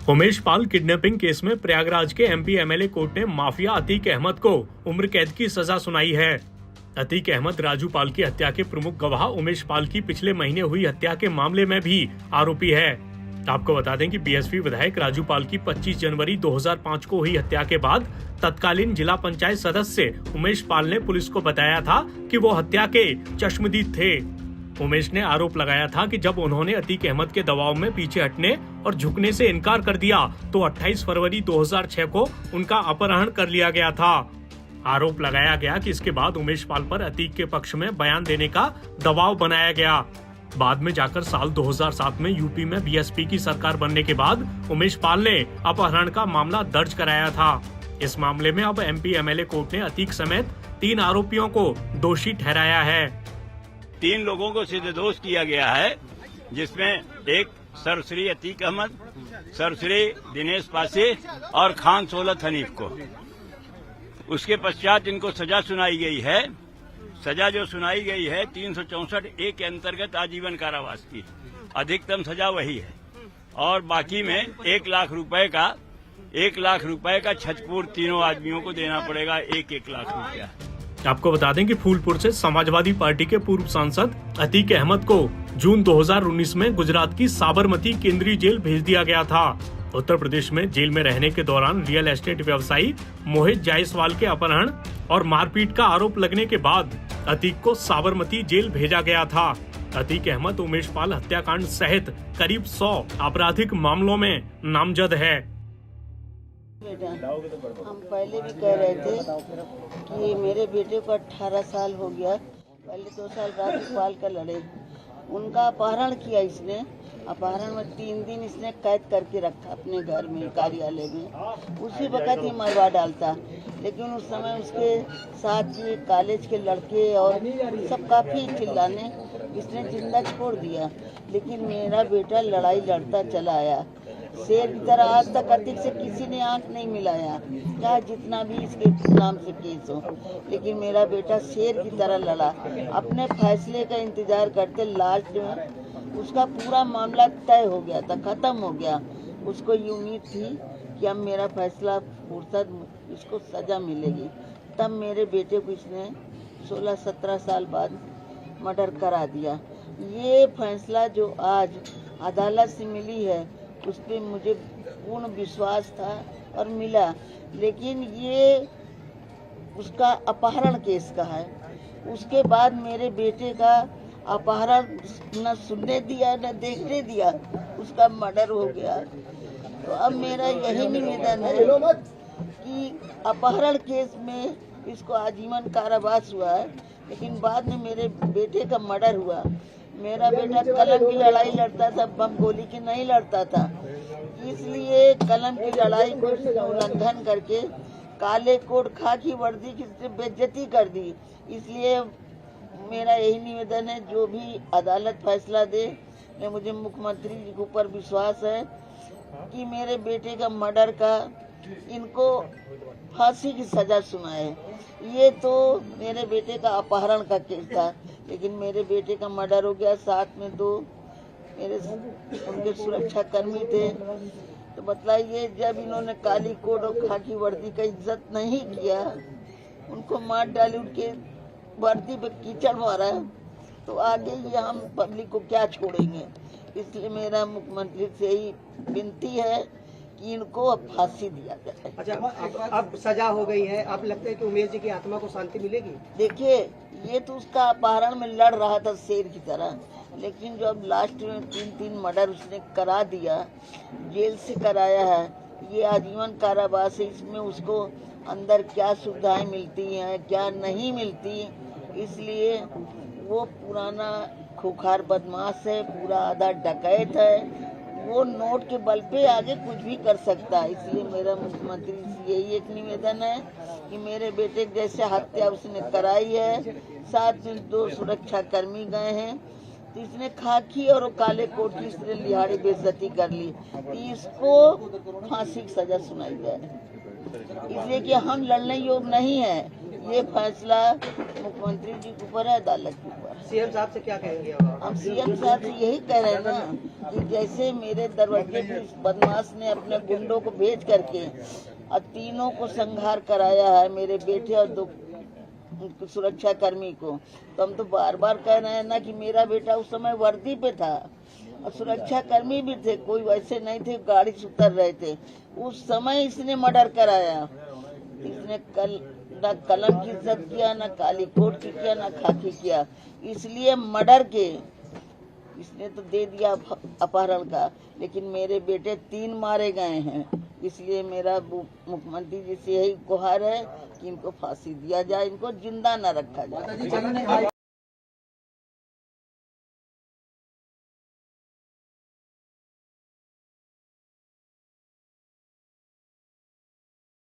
Umesh Pal kidnapping case में प्रयागराज के MP MLA court ने माफिया अतीक अहमद को उम्र कैद की सजा सुनाई है। अतीक अहमद राजू पाल की हत्या के प्रमुख गवाह उमेश पाल की पिछले महीने हुई हत्या के मामले में भी आरोपी है। आपको बता दें कि बीएसपी विधायक राजू पाल की 25 जनवरी 2005 को हुई हत्या के बाद तत्कालीन जिला पंचायत सदस्य उमेश पाल ने पुलिस को बताया था कि वो हत्या के चश्मदीद थे। उमेश ने आरोप लगाया था कि जब उन्होंने अतीक अहमद के दबाव में पीछे हटने और झुकने से इनकार कर दिया तो 28 फरवरी 2006 को उनका अपहरण कर लिया गया था। आरोप लगाया गया कि इसके बाद उमेश पाल पर अतीक के पक्ष में बयान देने का दबाव बनाया गया। बाद में जाकर साल 2007 में यूपी में बीएसपी की सरकार बनने के बाद उमेश पाल ने अपहरण का मामला दर्ज कराया था। इस मामले में अब एमपी एमएलए कोर्ट ने अतीक समेत 3 आरोपियों को दोषी ठहराया है। 3 लोगों को सिद्धदोष किया गया है, जिसमें एक सरश्री अतीक अहमद, सरश्री दिनेश पासी और खान सोलत हनीफ को। उसके पश्चात इनको सजा सुनाई गई है। सजा जो सुनाई गई है 364 ए के अंतर्गत आजीवन कारावास की, अधिकतम सजा वही है। और बाकी में 1 लाख रुपए का छचपूर तीनों आदमियों को देना पड़ेगा, 1 लाख रुपया। आपको बता दें कि फूलपुर से समाजवादी पार्टी के पूर्व सांसद अतीक अहमद को जून 2019 में गुजरात की साबरमती केंद्रीय जेल भेज दिया गया था। उत्तर प्रदेश में जेल में रहने के दौरान रियल एस्टेट व्यवसायी मोहित जायसवाल के अपहरण और मारपीट का आरोप लगने के बाद अतीक को साबरमती जेल भेजा गया था। अतीक अहमद उमेश पाल हत्याकांड सहित करीब 100 आपराधिक मामलों में नामजद है। हम पहले भी कह रहे थे कि मेरे बेटे को 18 साल हो गया। पहले 2 साल राजू पाल का लड़े, उनका अपहरण किया इसने। अपहरण में 3 दिन इसने कैद करके रखा अपने घर में, कार्यालय में। उसी वक्त ही मरवा डालता, लेकिन उस समय उसके साथ के कॉलेज के लड़के और सब काफ़ी चिल्लाने, इसने जिंदा छोड़ दिया। लेकिन मेरा बेटा लड़ाई लड़ता चला आया शेर की तरह। आज तक अतीक से किसी ने आंख नहीं मिलाया, चाहे जितना भी इसके नाम से केस हो, लेकिन मेरा बेटा शेर की तरह लड़ा। अपने फैसले का इंतजार करते लास्ट में उसका पूरा मामला तय हो गया था, खत्म हो गया। उसको ये उम्मीद थी कि अब मेरा फैसला फुर्सत, इसको सजा मिलेगी। तब मेरे बेटे को इसने 16-17 साल बाद मर्डर करा दिया। ये फैसला जो आज अदालत से मिली है उस पर मुझे पूर्ण विश्वास था और मिला, लेकिन ये उसका अपहरण केस का है। उसके बाद मेरे बेटे का अपहरण न सुनने दिया न देखने दिया, उसका मर्डर हो गया। तो अब मेरा यही निवेदन है कि अपहरण केस में इसको आजीवन कारावास हुआ है, लेकिन बाद में मेरे बेटे का मर्डर हुआ। मेरा बेटा कलम की लड़ाई लड़ता था, बम गोली की नहीं लड़ता था। इसलिए कलम की लड़ाई को उल्लंघन करके काले कोट खाकी वर्दी की बेइज्जती कर दी। इसलिए मेरा यही निवेदन है, जो भी अदालत फैसला दे, मुझे मुख्यमंत्री जी के ऊपर विश्वास है कि मेरे बेटे का मर्डर का इनको फांसी की सजा सुनाए। ये तो मेरे बेटे का अपहरण का केस था, लेकिन मेरे बेटे का मर्डर हो गया। साथ में 2 मेरे उनके सुरक्षा कर्मी थे। तो बताइए, जब इन्होंने काली कोट और खाकी वर्दी का इज्जत नहीं किया, उनको मार डाली, उनके वर्दी पे कीचड़ मारा, तो आगे ये हम पब्लिक को क्या छोड़ेंगे। इसलिए मेरा मुख्यमंत्री से ही विनती है कि इनको अब फांसी दिया जाए। अच्छा, अब सजा हो गई है, अब लगता है कि उमेश जी की आत्मा को शांति मिलेगी? देखिए, ये तो उसका अपहरण में लड़ रहा था शेर की तरह, लेकिन जो अब लास्ट में 3 मर्डर उसने करा दिया, जेल से कराया है, ये आजीवन कारावास है। इसमें उसको अंदर क्या सुविधाएं मिलती हैं, क्या नहीं मिलती, इसलिए वो पुराना खुखार बदमाश है, पूरा आधा डकैत है। वो नोट के बल पे आगे कुछ भी कर सकता है। इसलिए मेरा मुख्यमंत्री से यही एक निवेदन है कि मेरे बेटे जैसे हत्या उसने कराई है, साथ में 2 सुरक्षा कर्मी गए हैं, तो इसने खाकी और काले कोट की इसने लिहाड़ी बेइज्जती कर ली, तो इसको फांसी की सजा सुनाई जाए। इसलिए कि हम लड़ने योग्य नहीं है, ये फैसला मुख्यमंत्री जी के ऊपर है, अदालत के ऊपर है। सीएम साहब से क्या कहेंगे अब हम सीएम साहब से यही कह रहे हैं ना कि जैसे मेरे दरवाजे पे इस बदमाश ने अपने गुंडों को भेज करके और तीनों को संहार कराया है, मेरे बेटे और दो सुरक्षा कर्मी को, तो हम तो बार बार कह रहे हैं ना कि मेरा बेटा उस समय वर्दी पे था और सुरक्षा कर्मी भी थे, कोई वैसे नहीं थे, गाड़ी से उतर रहे थे। उस समय इसने मर्डर कराया। इसने ना कलम की इज्जत किया, ना काली कोट की किया, ना खाकी किया, इसलिए मर्डर के इसने तो दे दिया अपहरण का, लेकिन मेरे बेटे 3 मारे गए हैं। इसलिए मेरा मुख्यमंत्री जी से यही गुहार है कि इनको फांसी दिया जाए, इनको जिंदा न रखा जाए।